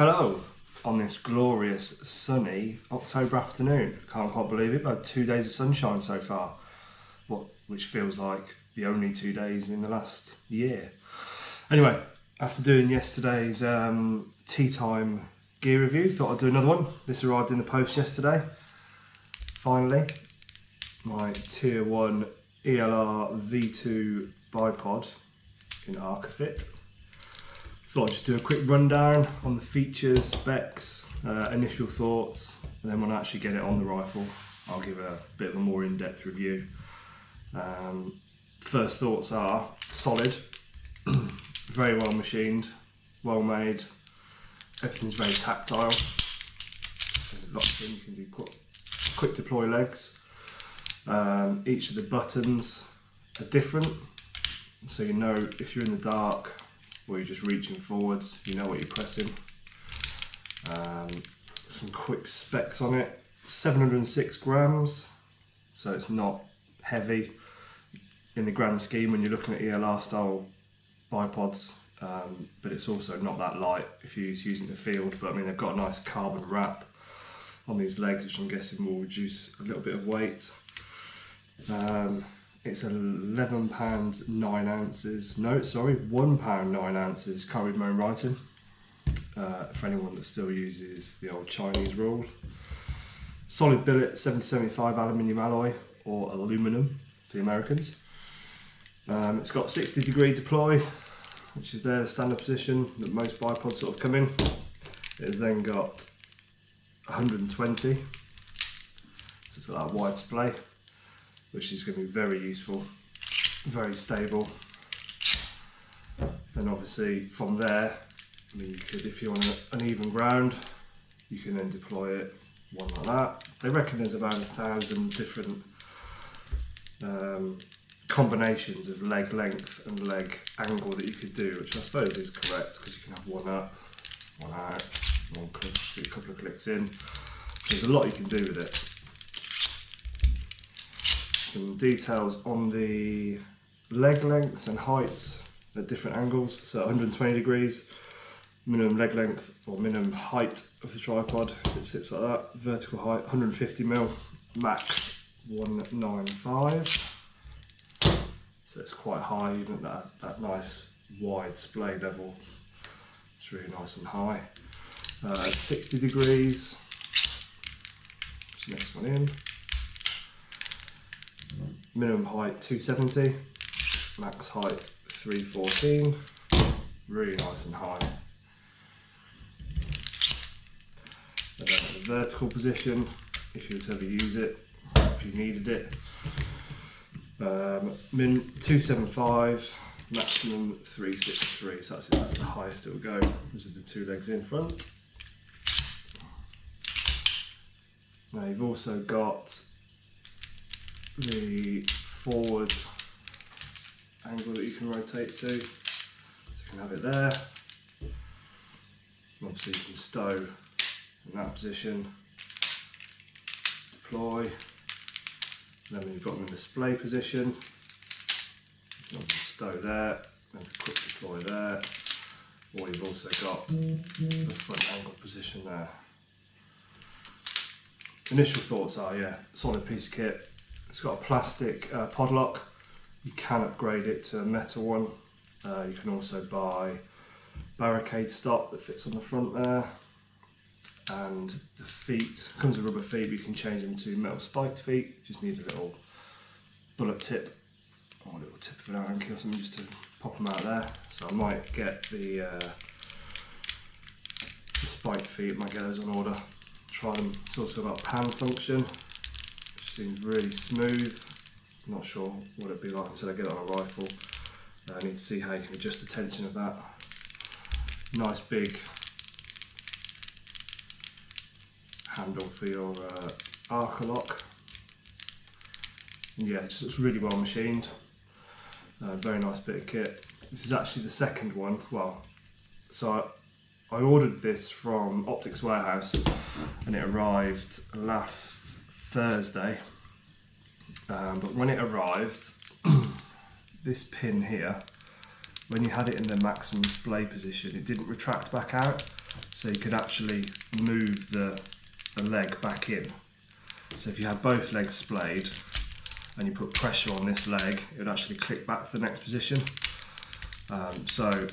Hello, on this glorious sunny October afternoon. Can't quite believe it, but 2 days of sunshine so far, which feels like the only 2 days in the last year. Anyway, after doing yesterday's tea time gear review, thought I'd do another one. This arrived in the post yesterday. Finally, my Tier One ELR V2 bipod in Arcafit. Thought I'd just do a quick rundown on the features, specs, initial thoughts, and then when I actually get it on the rifle, I'll give a bit of a more in-depth review. First thoughts are solid, very well machined, well made, everything's very tactile. There's a lot of things you can do, quick deploy legs. Each of the buttons are different, so you know if you're in the dark or you're just reaching forwards, you know what you're pressing. Some quick specs on it. 706 grams, so it's not heavy in the grand scheme when you're looking at ELR style bipods, but it's also not that light if you're using the field. But I mean, they've got a nice carbon wrap on these legs, which I'm guessing will reduce a little bit of weight. It's £11 9 ounces. No, sorry, £1 9 ounces. Can't read my own writing. For anyone that still uses the old Chinese rule. Solid billet 7075 aluminium alloy or aluminum for the Americans. It's got 60-degree deploy, which is their standard position that most bipods sort of come in. It has then got 120, so it's got that wide splay, which is going to be very useful, very stable. And obviously from there, I mean, you could, if you're on an even ground, you can then deploy it one like that. They reckon there's about 1,000 different combinations of leg length and leg angle that you could do, which I suppose is correct, because you can have one up, one out, one click, a couple of clicks in. So there's a lot you can do with it. Some details on the leg lengths and heights at different angles. So 120 degrees, minimum leg length or minimum height of the tripod, it sits like that. Vertical height 150mm, max 195. So it's quite high, even at that nice wide splay level. It's really nice and high. 60 degrees, which is the next one in. Minimum height 270, max height 314, really nice and high. And then at the vertical position, if you were to ever use it, if you needed it, min 275, maximum 363, so that's the highest it will go. Those are the two legs in front. Now you've also got the forward angle that you can rotate to, so you can have it there. Obviously you can stow in that position, deploy, and then when you've got them in the display position, you can obviously stow there, and quick deploy there, or you've also got the front angle position there. Initial thoughts are, yeah, solid piece of kit. It's got a plastic pod lock. You can upgrade it to a metal one. You can also buy barricade stop that fits on the front there. And the feet, comes with rubber feet, but you can change them to metal spiked feet. Just need a little bullet tip or a little tip of an Allen key or something just to pop them out there. So I might get the spiked feet, might get those on order. Try them. It's also got a pan function. Seems really smooth. I'm not sure what it'd be like until I get it on a rifle. I need to see how you can adjust the tension of that. Nice big handle for your arc lock. And yeah, it's really well machined. Very nice bit of kit. This is actually the second one. Well, so I ordered this from Optics Warehouse and it arrived last Thursday, but when it arrived, this pin here, when you had it in the maximum display position, it didn't retract back out. so you could actually move the leg back in. So if you had both legs splayed and you put pressure on this leg, it would actually click back to the next position. So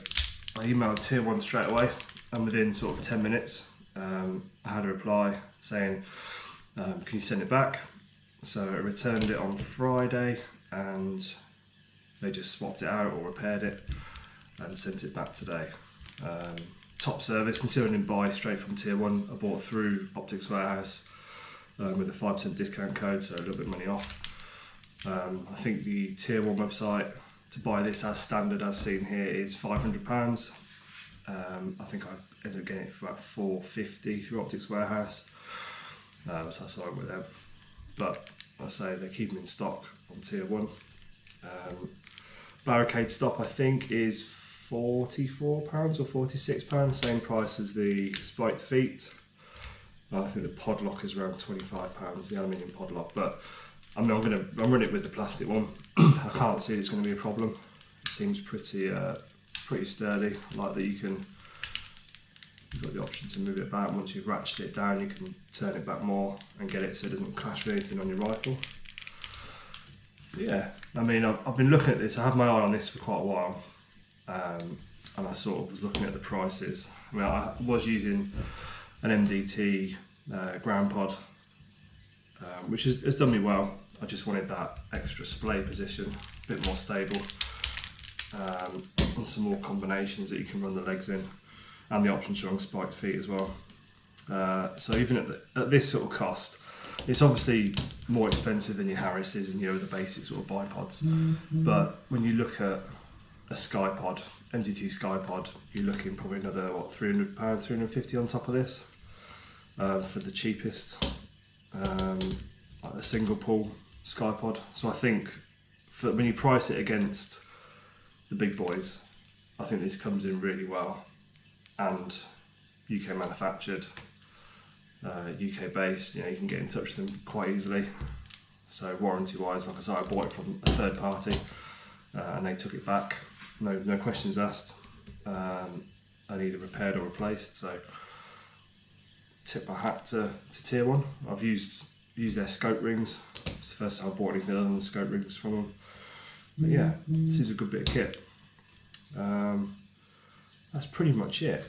I emailed Tier One straight away, and within sort of 10 minutes I had a reply saying, can you send it back? So I returned it on Friday, and they just swapped it out or repaired it and sent it back today. Top service, considering in buy straight from Tier One. I bought through Optics Warehouse with a 5% discount code, so a little bit of money off. I think the Tier One website to buy this as standard as seen here is £500. I think I ended up getting it for about £450 through Optics Warehouse, so I saw it with them. But I say they keep them in stock on Tier One. Barricade stop I think is £44 or £46, same price as the spiked feet. I think the pod lock is around £25, the aluminium pod lock. But I mean, I'm running it with the plastic one. I can't see it's going to be a problem. It seems pretty sturdy. Like that you've got the option to move it back. Once you've ratcheted it down, you can turn it back more and get it so it doesn't clash with anything on your rifle. But yeah, I mean, I've been looking at this. I had my eye on this for quite a while, and I sort of was looking at the prices. I mean, I was using an MDT ground pod, which has done me well. I just wanted that extra splay position, a bit more stable, and some more combinations that you can run the legs in, and the option showing spiked feet as well. So even at this sort of cost, it's obviously more expensive than your Harris's and your other basic sort of bipods. But when you look at a Skypod, MDT Skypod, you're looking probably another £300, £350 on top of this for the cheapest, like the single pull Skypod. So I think when you price it against the big boys, I think this comes in really well, and UK manufactured, UK based. You know, you can get in touch with them quite easily. So warranty wise, like I said, I bought it from a third party, and they took it back, no questions asked, and either repaired or replaced. So tip my hat to Tier One. I've used their scope rings. It's the first time I bought anything other than scope rings from them. But yeah, this is a good bit of kit. That's pretty much it.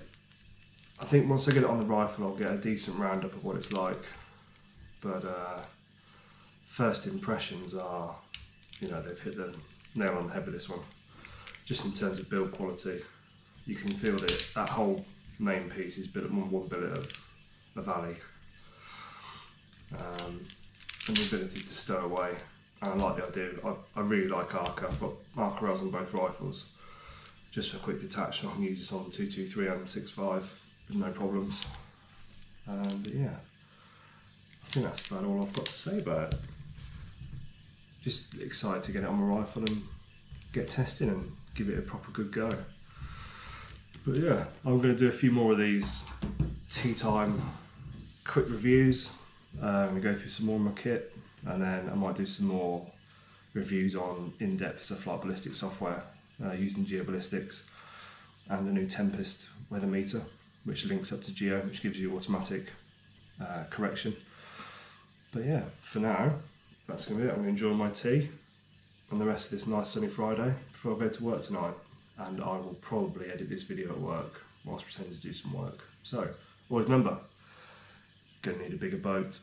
I think once I get it on the rifle, I'll get a decent roundup of what it's like. But first impressions are, they've hit the nail on the head with this one. Just in terms of build quality, you can feel that whole main piece is built on one billet of alley. And the ability to stow away. And I like the idea. I really like Arca. I've got Arca rails on both rifles, just for quick detachment. I can use this on the 223 and the 6.5 with no problems. But yeah, I think that's about all I've got to say about it. Just excited to get it on my rifle and get testing and give it a proper good go. But yeah, I'm going to do a few more of these tea time quick reviews. I'm going to go through some more of my kit, and then I might do some more reviews on in-depth stuff like ballistic software, using geoballistics, and the new Tempest weather meter, which links up to Geo, which gives you automatic correction. But yeah, for now, that's going to be it. I'm going to enjoy my tea and the rest of this nice sunny Friday before I go to work tonight, and I will probably edit this video at work whilst pretending to do some work. So, always remember, going to need a bigger boat.